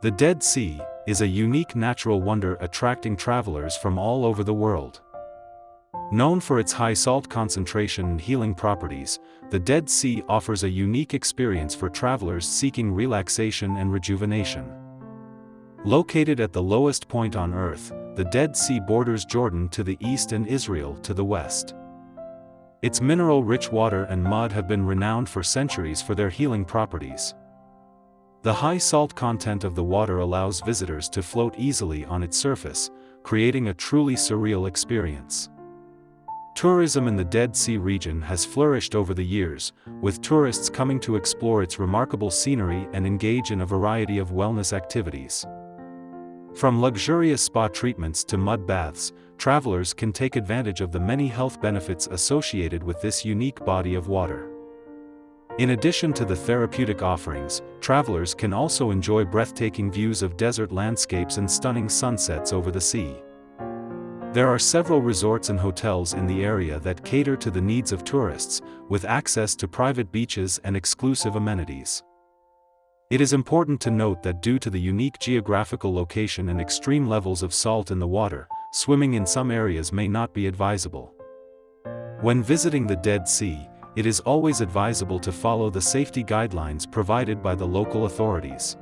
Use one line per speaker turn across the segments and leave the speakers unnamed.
The Dead Sea is a unique natural wonder attracting travelers from all over the world. Known for its high salt concentration and healing properties, the Dead Sea offers a unique experience for travelers seeking relaxation and rejuvenation. Located at the lowest point on Earth, the Dead Sea borders Jordan to the east and Israel to the west. Its mineral-rich water and mud have been renowned for centuries for their healing properties. The high salt content of the water allows visitors to float easily on its surface, creating a truly surreal experience. Tourism in the Dead Sea region has flourished over the years, with tourists coming to explore its remarkable scenery and engage in a variety of wellness activities. From luxurious spa treatments to mud baths, travelers can take advantage of the many health benefits associated with this unique body of water. In addition to the therapeutic offerings, travelers can also enjoy breathtaking views of desert landscapes and stunning sunsets over the sea. There are several resorts and hotels in the area that cater to the needs of tourists, with access to private beaches and exclusive amenities. It is important to note that due to the unique geographical location and extreme levels of salt in the water, swimming in some areas may not be advisable. When visiting the Dead Sea, it is always advisable to follow the safety guidelines provided by the local authorities.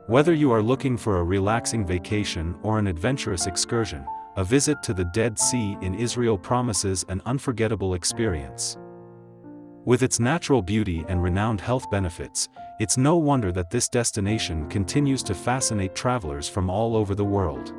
Whether you are looking for a relaxing vacation or an adventurous excursion, a visit to the Dead Sea in Israel promises an unforgettable experience. With its natural beauty and renowned health benefits, it's no wonder that this destination continues to fascinate travelers from all over the world.